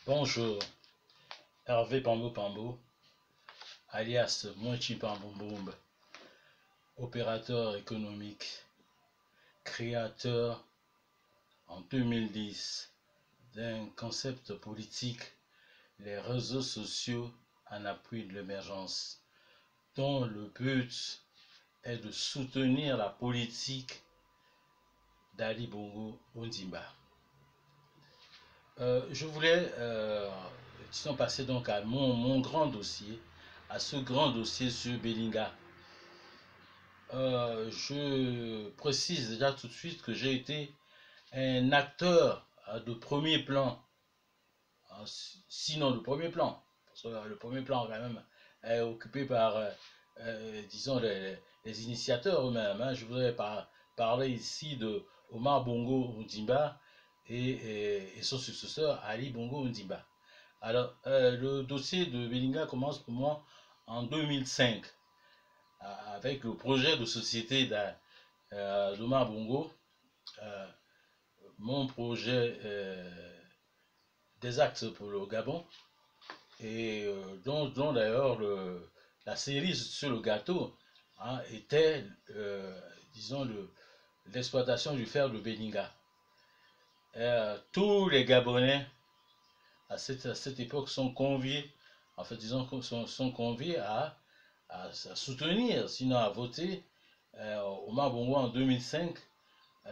Bonjour, Hervé Pambo Pambo, alias Mwenchi Pamboumboum, opérateur économique, créateur en 2010 d'un concept politique, les réseaux sociaux en appui de l'émergence, dont le but est de soutenir la politique d'Ali Bongo Ondimba. Je voulais, passer donc à mon grand dossier, à ce grand dossier sur Belinga. Je précise déjà tout de suite que j'ai été un acteur de premier plan, sinon de premier plan, parce que le premier plan quand même est occupé par, disons, les initiateurs eux-mêmes. Hein. Je voudrais parler ici de Omar Bongo Ondimba et son successeur Ali Bongo Ondimba. Alors, le dossier de Belinga commence pour moi en 2005 avec le projet de société d'Omar Bongo, euh, mon projet des axes pour le Gabon, et dont d'ailleurs la série sur le gâteau était, disons, l'exploitation du fer de Belinga. Tous les Gabonais à cette époque sont conviés, en fait, disons, sont conviés à soutenir, sinon à voter Omar Bongo en 2005,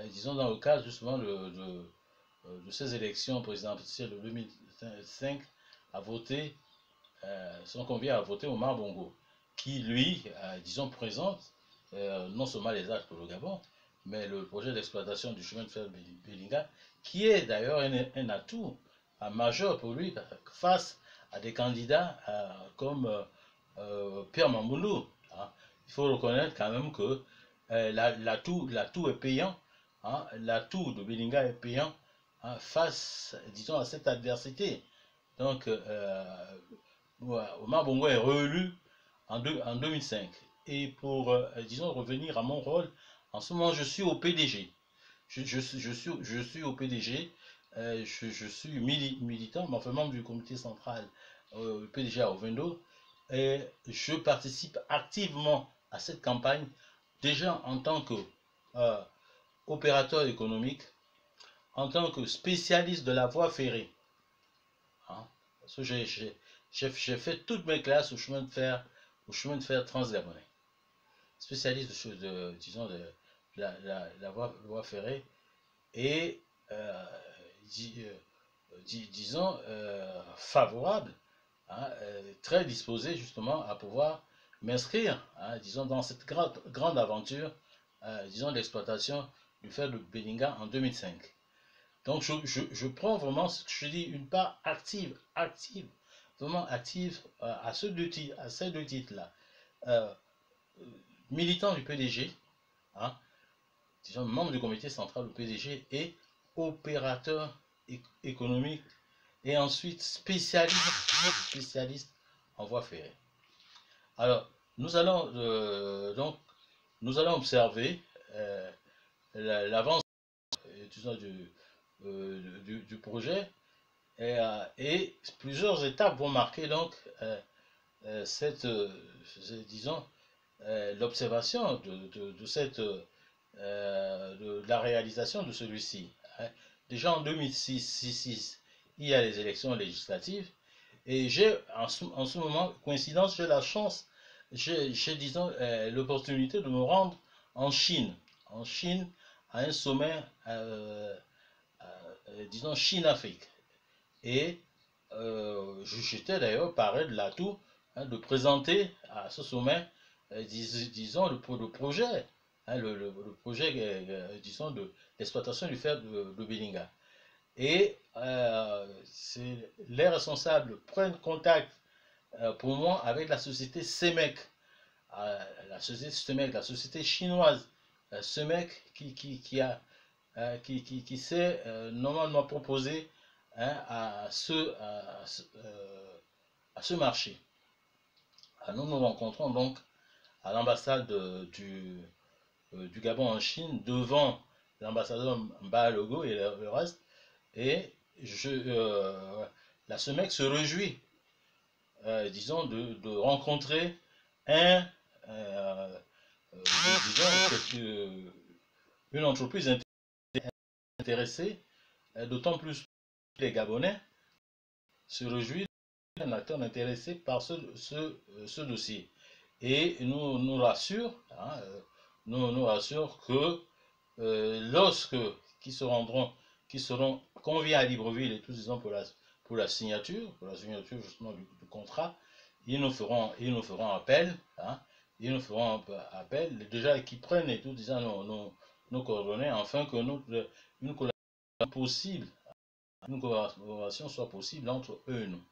disons dans le cadre justement de ces élections présidentielles de 2005, à voter, sont conviés à voter Omar Bongo, qui lui, disons, présente non seulement les actes pour le Gabon, mais le projet d'exploitation du chemin de fer Belinga, qui est d'ailleurs un atout majeur pour lui face à des candidats comme Pierre Mamboulou. Hein. Il faut reconnaître quand même que l'atout est payant, hein, l'atout de Belinga est payant hein, face, disons, à cette adversité. Donc, Omar Bongo est réélu en 2005. Et pour, disons, revenir à mon rôle, en ce moment, je suis au PDG. Je suis au PDG, je suis militant, mais enfin membre du comité central PDG à Ovendo, et je participe activement à cette campagne, déjà en tant que opérateur économique, en tant que spécialiste de la voie ferrée. Hein, parce que j'ai fait toutes mes classes au chemin de fer transgabonais. Spécialiste disons, de la voie ferrée et disons favorable, hein, très disposé justement à pouvoir m'inscrire, hein, disons, dans cette grande aventure, disons, d'exploitation du fer de Belinga en 2005. Donc je prends vraiment ce que je dis, une part active, vraiment active à ces deux titres-là. Militant du PDG, hein, disons, membre du comité central du PDG et opérateur économique et ensuite spécialiste en voie ferrée. Alors, nous allons observer l'avance du projet et plusieurs étapes vont marquer donc disons, l'observation de la réalisation de celui-ci. Hein. Déjà en 2006, il y a les élections législatives et j'ai en ce moment, coïncidence, j'ai la chance, j'ai disons l'opportunité de me rendre en Chine à un sommet, disons Chine-Afrique. Et j'étais d'ailleurs paré de l'atout hein, de présenter à ce sommet, disons, le projet, hein, le projet, disons, de l'exploitation du fer de Belinga. Et les responsables prennent contact pour moi avec la société CEMEC, la société chinoise CEMEC qui s'est normalement proposé hein, à ce marché. Alors, nous nous rencontrons donc à l'ambassade du Gabon en Chine devant l'ambassadeur Mbalogo et le reste et la SEMEC se réjouit, disons, de rencontrer un, disons, une entreprise intéressée, d'autant plus les Gabonais se réjouissent d'un acteur intéressé par ce dossier. Et nous rassure, hein, nous rassure que lorsque qui seront conviés à Libreville et tous disons pour la signature justement du contrat, ils nous feront appel, hein, ils nous feront appel, déjà qu'ils prennent et tout disant nos coordonnées, afin que une collaboration possible, une collaboration soit possible entre eux et nous.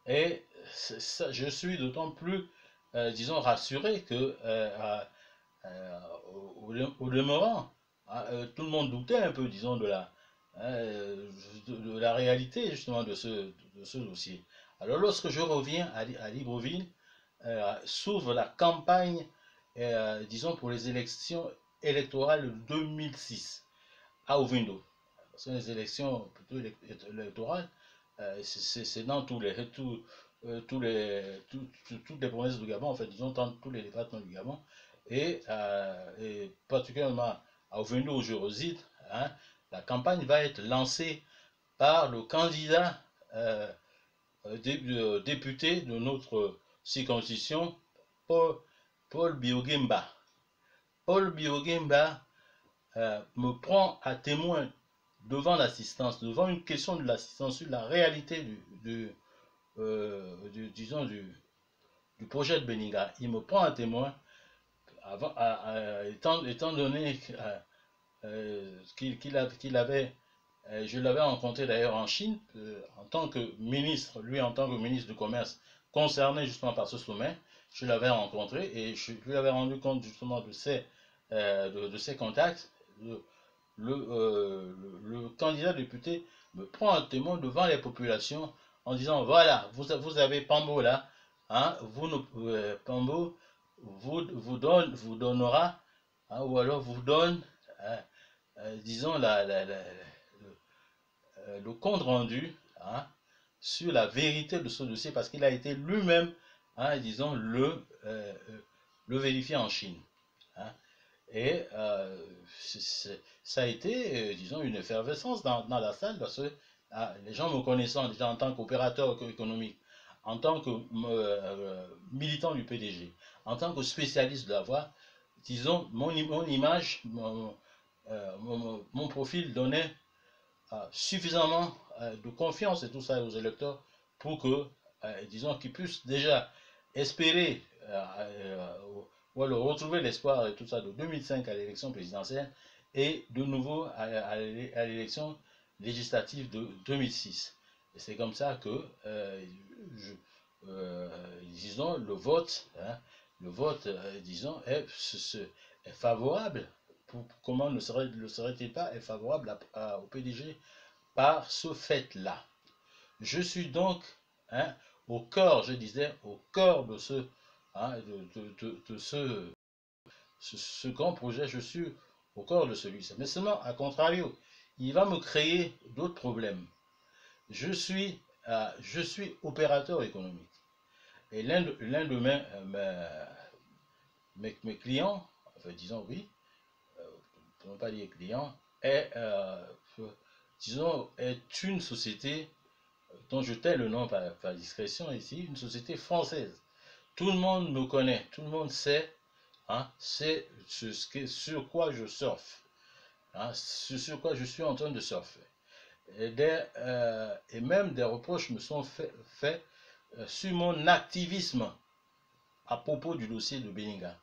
Et ça, je suis d'autant plus, disons, rassuré que au demeurant, tout le monde doutait un peu, disons, de la réalité justement de ce dossier. Alors lorsque je reviens à Libreville, s'ouvre la campagne, disons, pour les élections électorales de 2006 à Ovindo. Ce sont les élections plutôt électorales, c'est dans toutes les provinces du Gabon, en fait, disons, dans tous les départements du Gabon, et particulièrement à Ovindo où je réside, hein, la campagne va être lancée par le candidat député de notre circonscription, Paul Biogemba. Paul Biogemba me prend à témoin devant l'assistance, devant une question de l'assistance sur la réalité disons du projet de Beninga. Il me prend à témoin, étant donné qu'il avait, je l'avais rencontré d'ailleurs en Chine, en tant que ministre, lui en tant que ministre du Commerce, concerné justement par ce sommet, je l'avais rencontré et je lui avais rendu compte justement de ses contacts. Le candidat député me prend un témoin devant les populations en disant voilà, vous avez Pambo là, hein, Pambo vous donnera, hein, ou alors vous donne, disons, le compte rendu, hein, sur la vérité de ce dossier parce qu'il a été lui-même, hein, disons, le vérifier en Chine. Hein. Et ça a été, disons, une effervescence dans la salle parce que les gens me connaissant déjà en tant qu'opérateur économique, en tant que militant du PDG, en tant que spécialiste de la voie, disons, mon image, mon profil donnait suffisamment de confiance et tout ça aux électeurs pour que, disons, qu'ils puissent déjà espérer ou alors retrouver l'espoir et tout ça de 2005 à l'élection présidentielle et de nouveau à l'élection législative de 2006. Et c'est comme ça que, disons, le vote, hein, disons, est favorable. Comment ne serait-il pas favorable au PDG par ce fait-là? Je suis donc, hein, au cœur, je disais, au cœur de hein, ce grand projet, je suis au cœur de celui-ci. Mais seulement, à contrario, il va me créer d'autres problèmes. Je suis opérateur économique. Et l'un de mes clients, enfin disons oui, pour ne pas dire client, disons, est une société dont je tais le nom par discrétion ici, une société française. Tout le monde me connaît, tout le monde sait, hein, c'est sur quoi je surfe, hein, sur quoi je suis en train de surfer. Et même des reproches me sont faits sur mon activisme à propos du dossier de Beninga.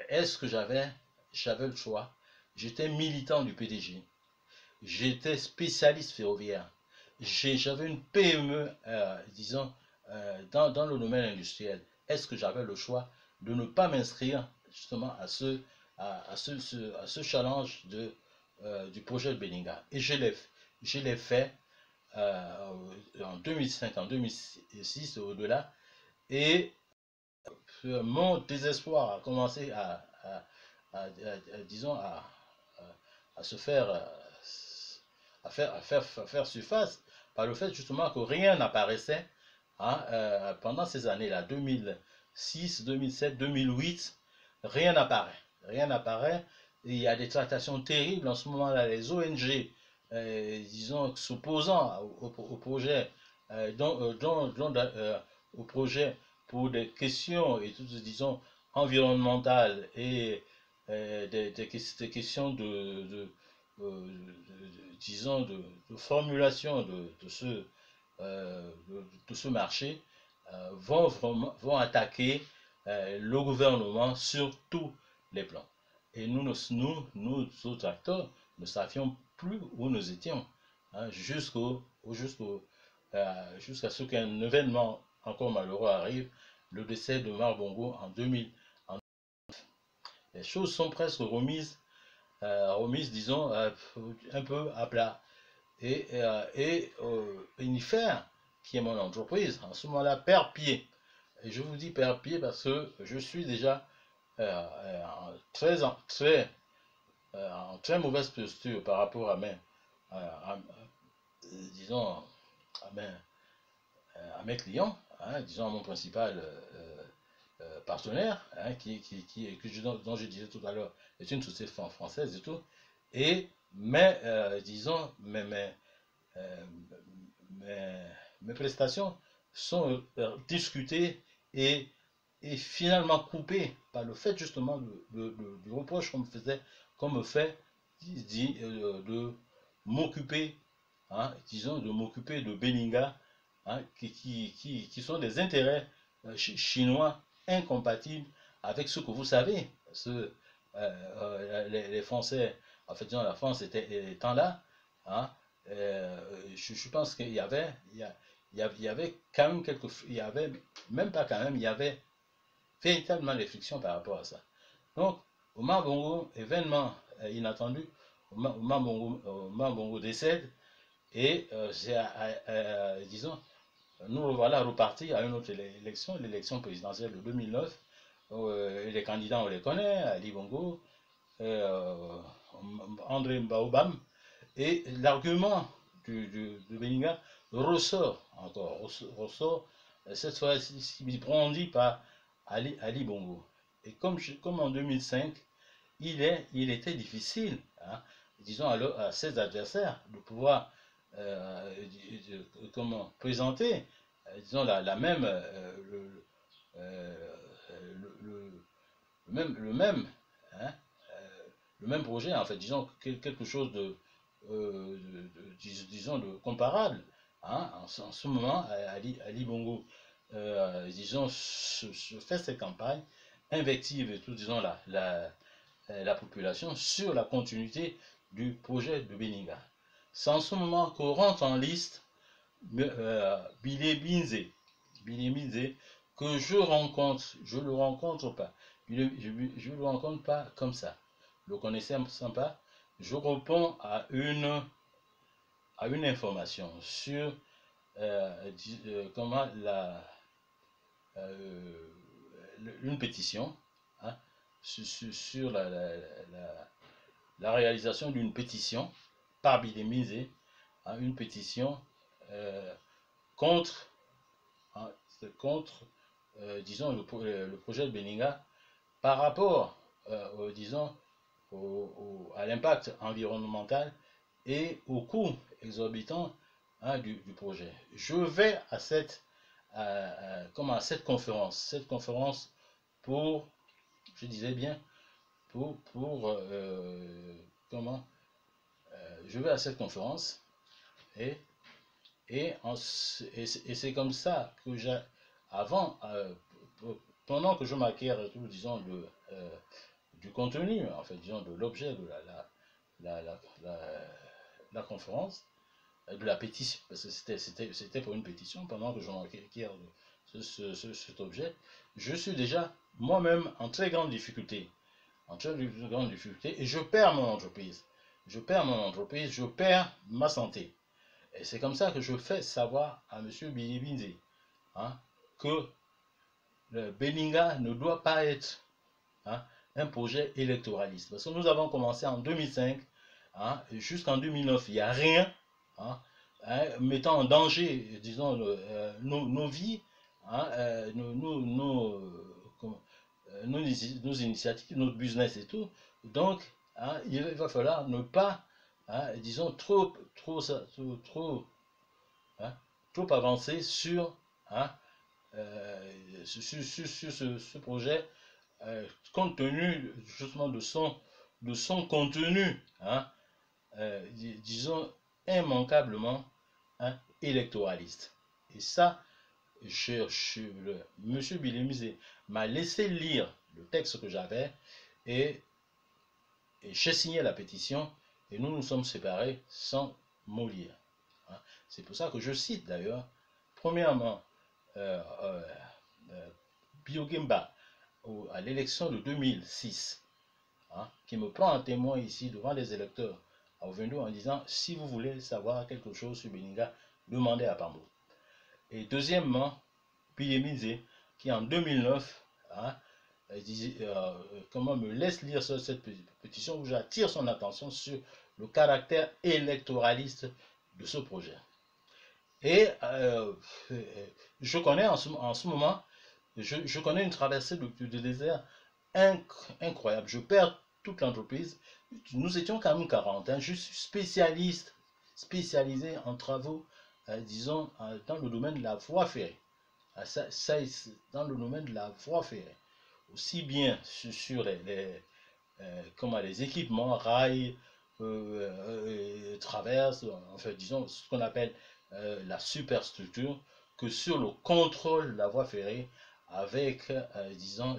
Est-ce que j'avais le choix? J'étais militant du PDG. J'étais spécialiste ferroviaire. J'avais une PME, disons, dans le domaine industriel. Est-ce que j'avais le choix de ne pas m'inscrire justement à ce challenge du projet de Beninga? Et je l'ai fait en 2005, en 2006 et au-delà. Et mon désespoir a commencé disons, à se faire, à faire surface par le fait justement que rien n'apparaissait pendant ces années-là, 2006, 2007, 2008, rien n'apparaît. Rien n'apparaît. Il y a des tractations terribles en ce moment-là. Les ONG, disons, s'opposant au projet, au projet pour des questions, et disons, environnementales et des questions disons, de formulation de ce marché, vont attaquer le gouvernement sur tous les plans. Et nous autres acteurs, ne savions plus où nous étions, jusqu'à ce qu'un événement encore malheureux arrive, le décès de Omar Bongo en 2000. Les choses sont presque remises, disons, un peu à plat. Et Unifer, qui est mon entreprise, en ce moment-là, perd pied. Et je vous dis perd pied parce que je suis déjà en très mauvaise posture par rapport disons, à mes clients, disons à mon principal partenaire, dont je disais tout à l'heure, est une société française et tout. Disons, mes prestations sont discutées et finalement coupées par le fait justement du reproche qu'on me fait de m'occuper, disons, de m'occuper de Beninga, qui sont des intérêts chinois incompatibles avec ce que vous savez. Parce que les Français, en fait, disons, la France étant là, je pense qu'il y avait quand même il y avait même pas quand même, il y avait véritablement des frictions par rapport à ça. Donc, Omar Bongo, événement inattendu, Omar Bongo décède et disons, nous voilà repartis à une autre élection, l'élection présidentielle de 2009. Les candidats, on les connaît, Ali Bongo, André Mbaobam, et l'argument de Beninga ressort cette fois-ci brandi par Ali Bongo. Et comme en 2005, il était difficile, disons, à ses adversaires de pouvoir présenter, disons, le même projet, en fait, disons, quelque chose disons, de comparable. En ce moment, Ali Bongo, disons, se fait ses campagnes, invective et tout, disons, la population sur la continuité du projet de Beninga. C'est en ce moment qu'on rentre en liste Billy Binze, que je le rencontre pas. Je le rencontre pas comme ça. Le connaissant pas, je réponds à une information sur comment une pétition, sur la réalisation d'une pétition par Bidemise, une pétition contre disons, le projet de Beninga par rapport, disons, à l'impact environnemental et au coût exorbitant du projet. Je vais à cette conférence pour, je disais bien, je vais à cette conférence et c'est comme ça que pendant que je m'acquiert, disons, du contenu, en fait, disons, de l'objet de la conférence, de la pétition, parce que c'était pour une pétition, pendant que je m'acquiert cet objet, je suis déjà moi-même en très grande difficulté, et je perds mon entreprise, je perds ma santé. Et c'est comme ça que je fais savoir à M. Billy Binze que le Beninga ne doit pas être un projet électoraliste. Parce que nous avons commencé en 2005, jusqu'en 2009, il n'y a rien. hein, mettant en danger, disons, nos vies, hein, nos initiatives, notre business et tout. Donc, hein, il va falloir ne pas, hein, disons, hein, trop avancer sur, hein, sur ce projet, compte tenu justement de son contenu, hein, disons, immanquablement, hein, électoraliste. Et ça, M. Bilémisé m'a laissé lire le texte que j'avais et, j'ai signé la pétition et nous nous sommes séparés sans mot lire. Hein. C'est pour ça que je cite d'ailleurs, premièrement, euh, euh, Biogimba à l'élection de 2006, hein, qui me prend en témoin ici devant les électeurs à Ovendo en disant si vous voulez savoir quelque chose sur Beninga, demandez à Pambo. Et deuxièmement, Bilémisé, qui en 2009, hein, comment me laisse lire cette pétition où j'attire son attention sur le caractère électoraliste de ce projet. Et je connais en ce moment, je connais une traversée de désert incroyable. Je perds toute l'entreprise. Nous étions quand même 40. Hein. Je suis spécialisé en travaux, disons, dans le domaine de la voie ferrée. Dans le domaine de la voie ferrée. Aussi bien sur les équipements, rails, traverses, enfin, disons, ce qu'on appelle la superstructure, que sur le contrôle de la voie ferrée avec, disons,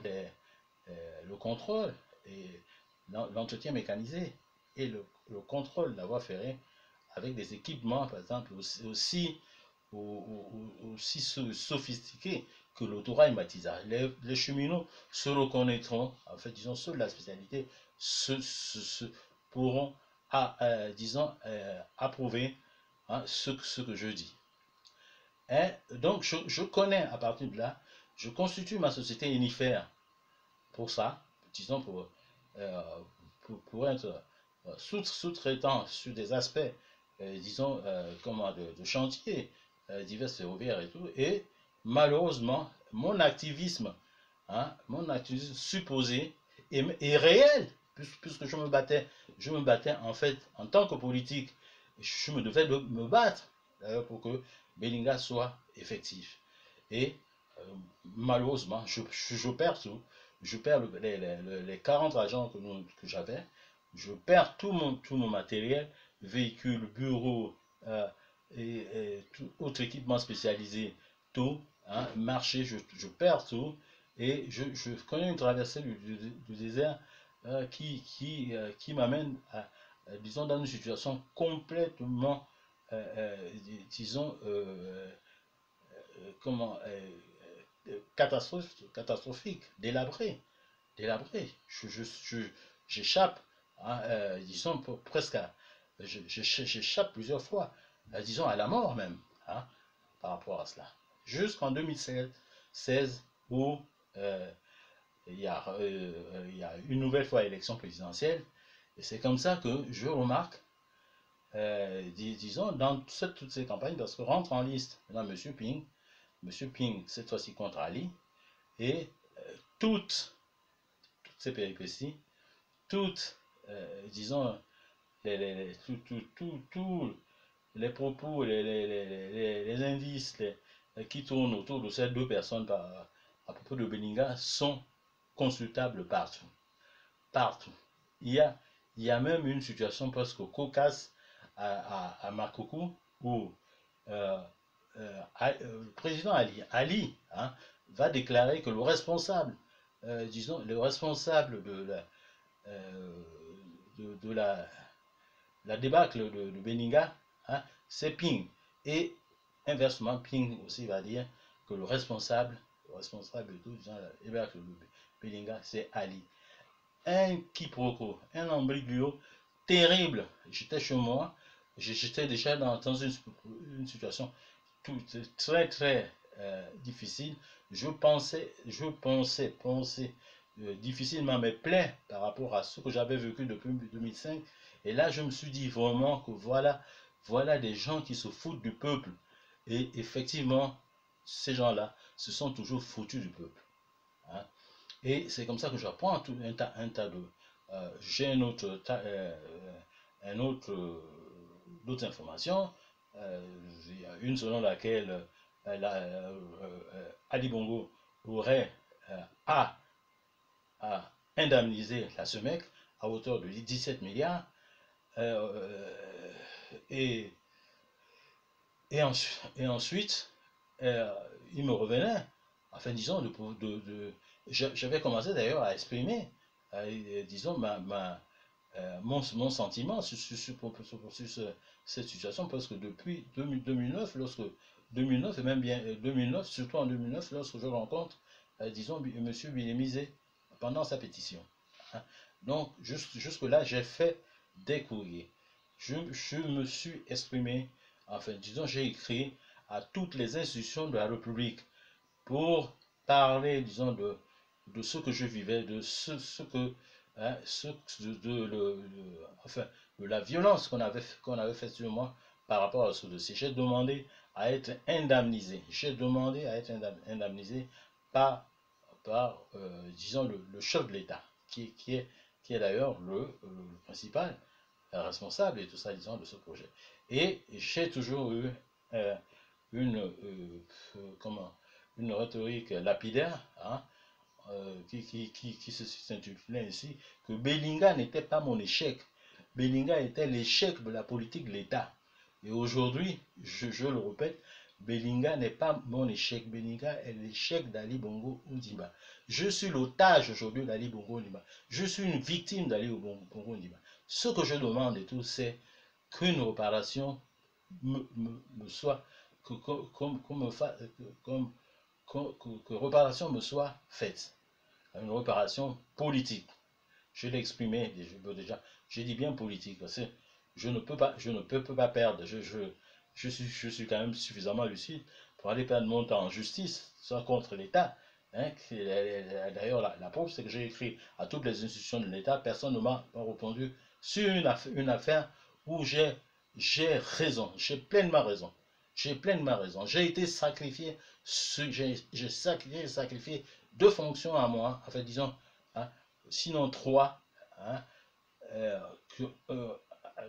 le contrôle et l'entretien mécanisé et le contrôle de la voie ferrée avec des équipements, par exemple, aussi sophistiqués que l'autorail Matisa. Les cheminots se reconnaîtront, en fait, disons, ceux de la spécialité pourront, disons, approuver, hein, ce que je dis. Et donc, je connais à partir de là, je constitue ma société Enifer pour ça, disons, pour être sous-traitant sur des aspects, disons, de chantier, divers ferroviaires et tout. Et malheureusement, mon activisme supposé est réel, puisque je me battais en fait en tant que politique. Je me devais de me battre pour que Belinga soit effectif. Et malheureusement, je perds tout. Je perds les 40 agents que j'avais. Je perds tout mon matériel, véhicule, bureau, et tout autre équipement spécialisé, tout, hein, marché, perds tout. Et je connais une traversée du désert qui m'amène disons, dans une situation complètement, disons, comment, catastrophique, délabré. J'échappe, hein, disons, presque j'échappe plusieurs fois, disons, à la mort même, hein, par rapport à cela. Jusqu'en 2016, où il y a une nouvelle fois élection présidentielle, et c'est comme ça que je remarque, disons, dans toutes ces campagnes, parce que rentre en liste là, M. Ping, cette fois-ci contre Ali, et toutes ces péripéties, toutes, disons, tous les propos, les indices qui tournent autour de ces deux personnes à propos de Beninga sont consultables partout. Partout. Il y a même une situation presque cocasse à Makoko où le président Ali, hein, va déclarer que le responsable, disons, le responsable de la débâcle de Beninga, hein, c'est Ping. Et inversement, Ping aussi va dire que le responsable de tout, disons, la débâcle de Beninga, c'est Ali. Un quiproquo, un embriglio terrible. J'étais chez moi, j'étais déjà dans une situation très très difficile. Je pensais difficilement mes plaies par rapport à ce que j'avais vécu depuis 2005. Et là, je me suis dit vraiment que voilà, voilà des gens qui se foutent du peuple. Et effectivement, ces gens-là se sont toujours foutus du peuple. Hein. Et c'est comme ça que j'apprends un tas de... j'ai d'autres informations. Il y a une selon laquelle Ali Bongo aurait à indemniser la SEMEC à hauteur de 17 milliards. Et ensuite, il me revenait, enfin disons, j'avais commencé d'ailleurs à exprimer, disons, mon sentiment sur cette situation, parce que depuis 2009, 2009, et même bien 2009, surtout en 2009, lorsque je rencontre, disons, M. Bilémisé, pendant sa pétition. Hein. Donc, jusque-là, j'ai fait des courriers. Je me suis exprimé, enfin, disons, j'ai écrit à toutes les institutions de la République pour parler, disons, de ce que je vivais, de de la violence qu'on avait faite sur moi par rapport à ce dossier. J'ai demandé à être indemnisé. J'ai demandé à être indemnisé par disons, le chef de l'État, qui est d'ailleurs le principal responsable et tout ça, disons, de ce projet. Et j'ai toujours eu une rhétorique lapidaire, hein, qui s'intitulait ainsi, que Belinga n'était pas mon échec. Belinga était l'échec de la politique de l'État. Et aujourd'hui, je le répète, Belinga n'est pas mon échec. Belinga est l'échec d'Ali Bongo Ondimba. Je suis l'otage aujourd'hui d'Ali Bongo Ondimba. Je suis une victime d'Ali Bongo Ondimba. Ce que je demande et tout, c'est qu'une réparation me soit, que réparation me soit faite. Une réparation politique. Je l'ai exprimé déjà. J'ai dit bien politique parce que je ne peux pas perdre. Je suis quand même suffisamment lucide pour aller perdre mon temps en justice, soit contre l'État. Hein. D'ailleurs, la preuve, c'est que j'ai écrit à toutes les institutions de l'État, personne ne m'a répondu sur une affaire où j'ai raison, j'ai pleinement raison. J'ai pleinement raison. J'ai été sacrifié, j'ai sacrifié 2 fonctions à moi, enfin disons, hein, sinon 3, hein,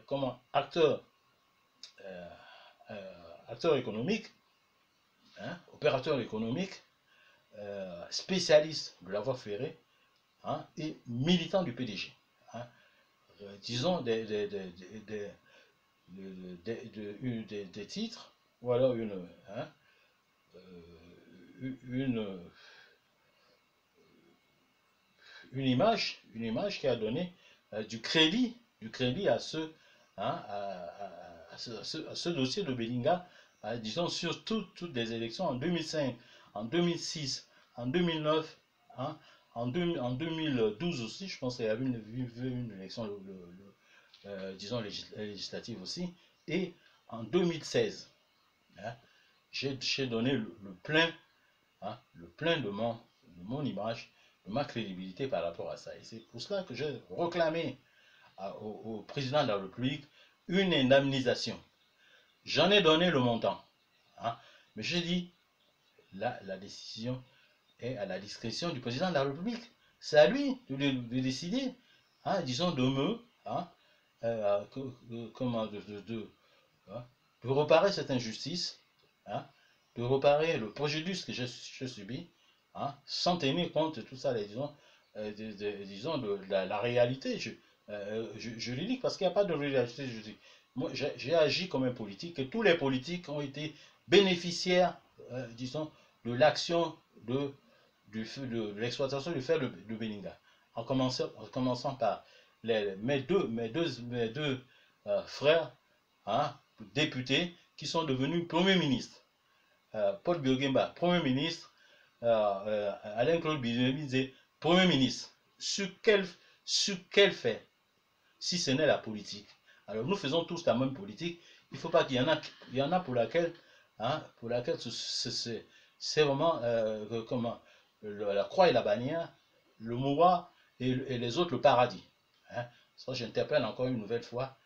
comment acteur économique, hein, opérateur économique, spécialiste de la voie ferrée, hein, et militant du PDG. Hein. Disons des titres, ou alors hein, une image qui a donné du crédit à ce dossier de Belinga, disons sur toutes les élections en 2005, en 2006, en 2009, hein, en 2012 aussi, je pense qu'il y avait une élection, disons législative aussi, et en 2016, hein, j'ai donné le plein, hein, de mon image, de ma crédibilité par rapport à ça. Et c'est pour cela que j'ai réclamé au président de la République une indemnisation. J'en ai donné le montant. Hein, mais j'ai dit, la décision est à la discrétion du président de la République. C'est à lui de décider, hein, disons, de me, hein, de réparer cette injustice, hein, de réparer le préjudice que j'ai subi, hein, sans tenir compte de tout ça, disons, de la réalité juridique, parce qu'il n'y a pas de réalité juridique. Moi, j'ai agi comme un politique, et tous les politiques ont été bénéficiaires, disons, de l'action de l'exploitation du fer de Belinga, en commençant par mes deux frères, hein, députés qui sont devenus premiers ministres. Paul Biogimba, Premier ministre, Alain-Claude Bilémisé, Premier ministre. Sur quel fait, si ce n'est la politique? Alors nous faisons tous la même politique. Il ne faut pas qu'il y en a pour laquelle, hein, c'est vraiment comment, la croix et la bannière, le mouroir et les autres le paradis. Hein. Ça, j'interpelle encore une nouvelle fois,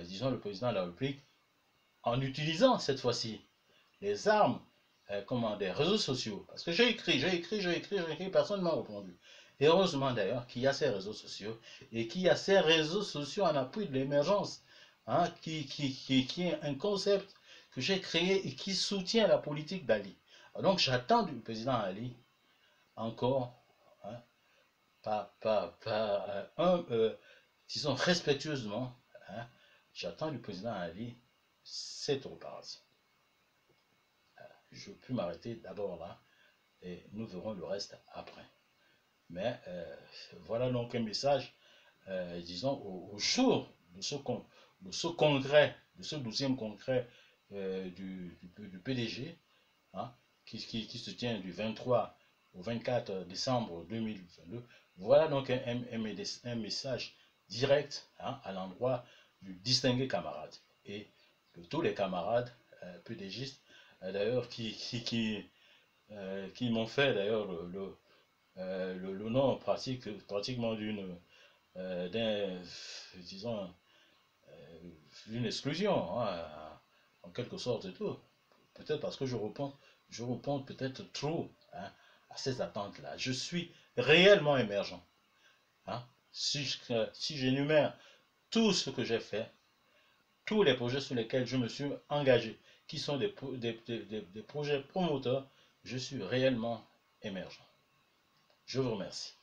disons, le président de la République, en utilisant cette fois-ci les armes des réseaux sociaux. Parce que j'ai écrit, personne ne m'a répondu. Et heureusement d'ailleurs qu'il y a ces réseaux sociaux et qu'il y a ces réseaux sociaux en appui de l'émergence, hein, qui est un concept que j'ai créé et qui soutient la politique d'Ali. Donc j'attends du président Ali encore, hein, disons respectueusement, hein, j'attends du président Ali cette réparation. Je peux m'arrêter d'abord là et nous verrons le reste après. Mais voilà donc un message, disons, au jour de ce congrès, de ce 12e congrès du PDG, hein, qui se tient du 23 au 24 décembre 2022. Voilà donc un message direct, hein, à l'endroit du distingué camarade et de tous les camarades PDGistes, d'ailleurs, qui m'ont fait d'ailleurs le nom pratiquement disons, d'une exclusion, hein, en quelque sorte et tout. Peut-être parce que je réponds peut-être trop, hein, à ces attentes-là. Je suis réellement émergent. Hein. Si j'énumère tout ce que j'ai fait, tous les projets sur lesquels je me suis engagé, qui sont des projets promoteurs, je suis réellement émergent. Je vous remercie.